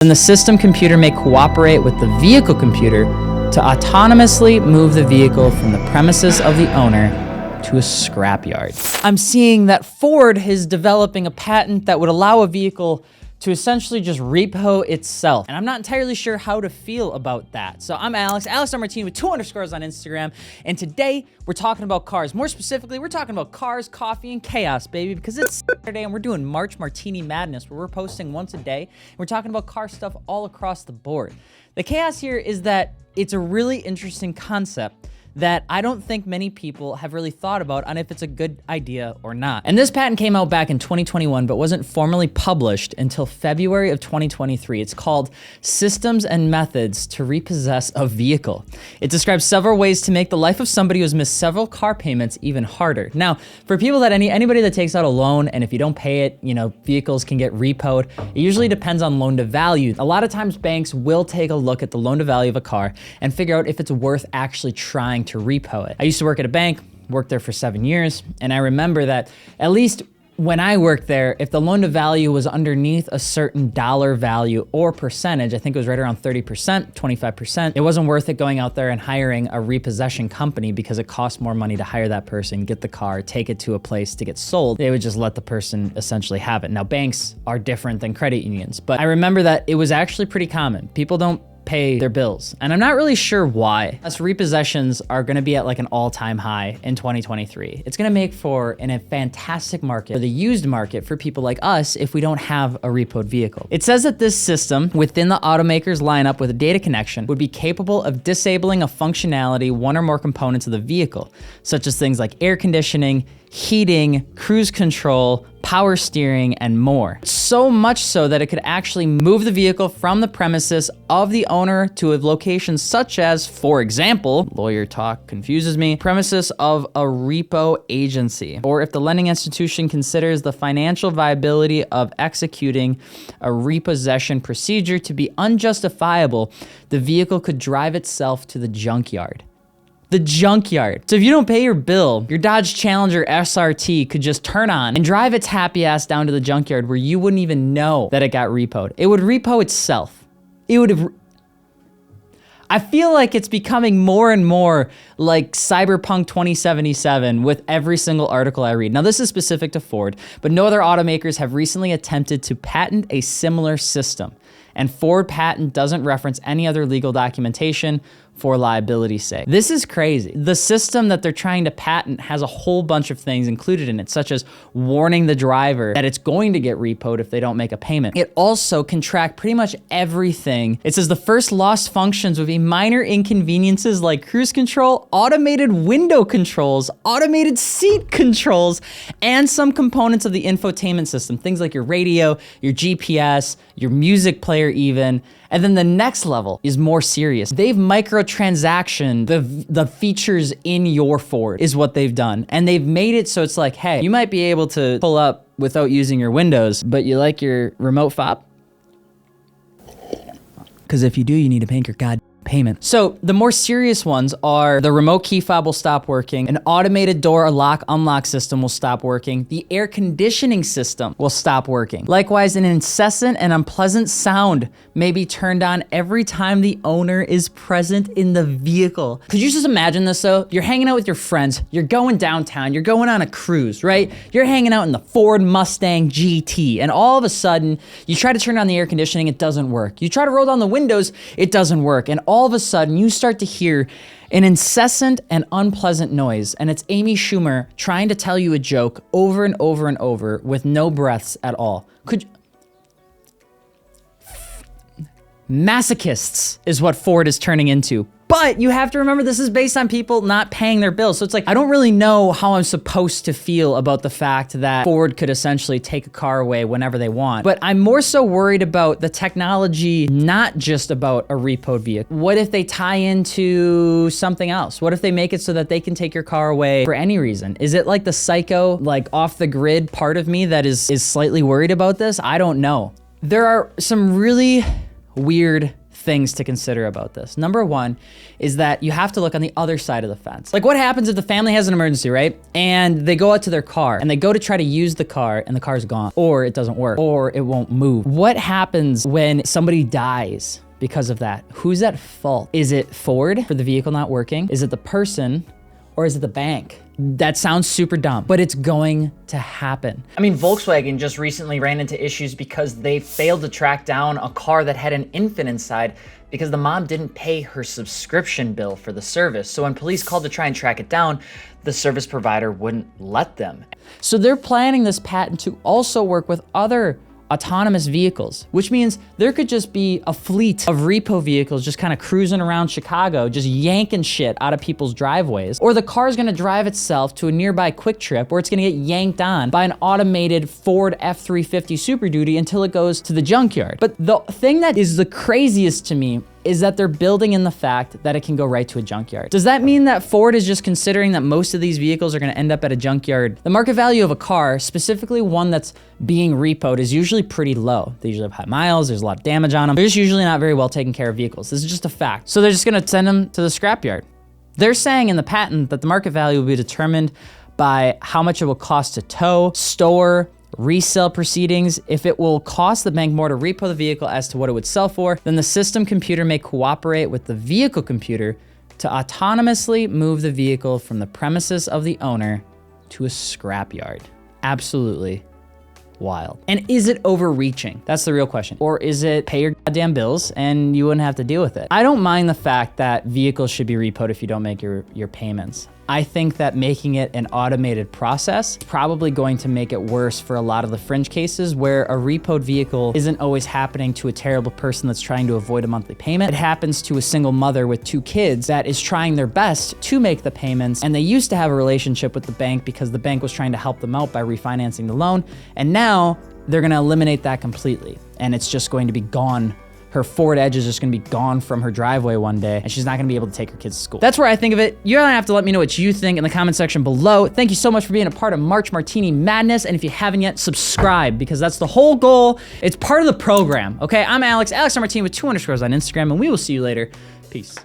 then the system computer may cooperate with the vehicle computer to autonomously move the vehicle from the premises of the owner to a scrapyard. I'm seeing that Ford is developing a patent that would allow a vehicle to essentially just repo itself. And I'm not entirely sure how to feel about that. So I'm AlexMartini with 2 underscores on Instagram. And today we're talking about cars. More specifically, we're talking about cars, coffee, and chaos, baby, because it's Saturday and we're doing March Martini Madness, where we're posting once a day. We're talking about car stuff all across the board. The chaos here is that it's a really interesting concept that I don't think many people have really thought about on if it's a good idea or not. And this patent came out back in 2021, but wasn't formally published until February of 2023. It's called Systems and Methods to Repossess a Vehicle. It describes several ways to make the life of somebody who has missed several car payments even harder. Now, for people that anybody that takes out a loan, and if you don't pay it, vehicles can get repoed. It usually depends on loan to value. A lot of times banks will take a look at the loan to value of a car and figure out if it's worth actually trying to repo it. I used to work at a bank, worked there for 7 years, and I remember that at least when I worked there, if the loan to value was underneath a certain dollar value or percentage, I think it was right around 30%, 25%, it wasn't worth it going out there and hiring a repossession company because it costs more money to hire that person, get the car, take it to a place to get sold. They would just let the person essentially have it. Now, banks are different than credit unions, but I remember that it was actually pretty common. People don't pay their bills. And I'm not really sure why. Us repossessions are gonna be at like an all-time high in 2023. It's gonna make for a fantastic market, for the used market for people like us if we don't have a repoed vehicle. It says that this system within the automaker's lineup with a data connection would be capable of disabling a functionality, one or more components of the vehicle, such as things like air conditioning, heating, cruise control, power steering, and more. So much so that it could actually move the vehicle from the premises of the owner to a location such as, for example, lawyer talk confuses me, premises of a repo agency. Or if the lending institution considers the financial viability of executing a repossession procedure to be unjustifiable, the vehicle could drive itself to the junkyard. The junkyard. So if you don't pay your bill, your Dodge Challenger SRT could just turn on and drive its happy ass down to the junkyard where you wouldn't even know that it got repoed. It would repo itself. I feel like it's becoming more and more like Cyberpunk 2077 with every single article I read. Now, this is specific to Ford, but no other automakers have recently attempted to patent a similar system. And Ford patent doesn't reference any other legal documentation for liability's sake. This is crazy. The system that they're trying to patent has a whole bunch of things included in it, such as warning the driver that it's going to get repoed if they don't make a payment. It also can track pretty much everything. It says the first lost functions would be minor inconveniences like cruise control, automated window controls, automated seat controls, and some components of the infotainment system, things like your radio, your GPS, your music player even. And then the next level is more serious. They've microtransactioned the features in your Ford is what they've done. And they've made it so it's like, hey, you might be able to pull up without using your windows, but you like your remote fob? Because if you do, you need to pay your goddamn payment. So the more serious ones are the remote key fob will stop working, an automated door lock unlock system will stop working, the air conditioning system will stop working. Likewise, an incessant and unpleasant sound may be turned on every time the owner is present in the vehicle. Could you just imagine this though? You're hanging out with your friends, you're going downtown, you're going on a cruise, right? You're hanging out in the Ford Mustang GT, and all of a sudden, you try to turn on the air conditioning, it doesn't work. You try to roll down the windows, it doesn't work. And all of a sudden, you start to hear an incessant and unpleasant noise, and it's Amy Schumer trying to tell you a joke over and over and over with no breaths at all. Masochists is what Ford is turning into. But you have to remember this is based on people not paying their bills. So it's like, I don't really know how I'm supposed to feel about the fact that Ford could essentially take a car away whenever they want. But I'm more so worried about the technology, not just about a repoed vehicle. What if they tie into something else? What if they make it so that they can take your car away for any reason? Is it like the psycho, like off the grid part of me that is slightly worried about this? I don't know. There are some really weird things to consider about this. Number one is that you have to look on the other side of the fence. Like what happens if the family has an emergency, right? And they go out to their car and they go to try to use the car and the car's gone, or it doesn't work, or it won't move. What happens when somebody dies because of that? Who's at fault? Is it Ford for the vehicle not working? Is it the person? Or is it the bank? That sounds super dumb, but it's going to happen. I mean, Volkswagen just recently ran into issues because they failed to track down a car that had an infant inside because the mom didn't pay her subscription bill for the service. So when police called to try and track it down, the service provider wouldn't let them. So they're planning this patent to also work with other autonomous vehicles, which means there could just be a fleet of repo vehicles just kind of cruising around Chicago, just yanking shit out of people's driveways. Or the car's gonna drive itself to a nearby Quick Trip where it's gonna get yanked on by an automated Ford F-350 Super Duty until it goes to the junkyard. But the thing that is the craziest to me is that they're building in the fact that it can go right to a junkyard. Does that mean that Ford is just considering that most of these vehicles are gonna end up at a junkyard? The market value of a car, specifically one that's being repoed, is usually pretty low. They usually have high miles, there's a lot of damage on them. They're just usually not very well taken care of vehicles. This is just a fact. So they're just gonna send them to the scrapyard. They're saying in the patent that the market value will be determined by how much it will cost to tow, store, resale proceedings. If it will cost the bank more to repo the vehicle as to what it would sell for, then the system computer may cooperate with the vehicle computer to autonomously move the vehicle from the premises of the owner to a scrapyard. Absolutely wild. And is it overreaching? That's the real question. Or is it pay your goddamn bills and you wouldn't have to deal with it? I don't mind the fact that vehicles should be repoed if you don't make your payments. I think that making it an automated process is probably going to make it worse for a lot of the fringe cases where a repoed vehicle isn't always happening to a terrible person that's trying to avoid a monthly payment. It happens to a single mother with 2 kids that is trying their best to make the payments, and they used to have a relationship with the bank because the bank was trying to help them out by refinancing the loan, and now they're gonna eliminate that completely, and it's just going to be gone. Her Ford Edge is just gonna be gone from her driveway one day, and she's not gonna be able to take her kids to school. That's where I think of it. You're gonna have to let me know what you think in the comment section below. Thank you so much for being a part of March Martini Madness, and if you haven't yet, subscribe, because that's the whole goal. It's part of the program, okay? I'm Alex, AlexMartini with 2 underscores on Instagram, and we will see you later. Peace.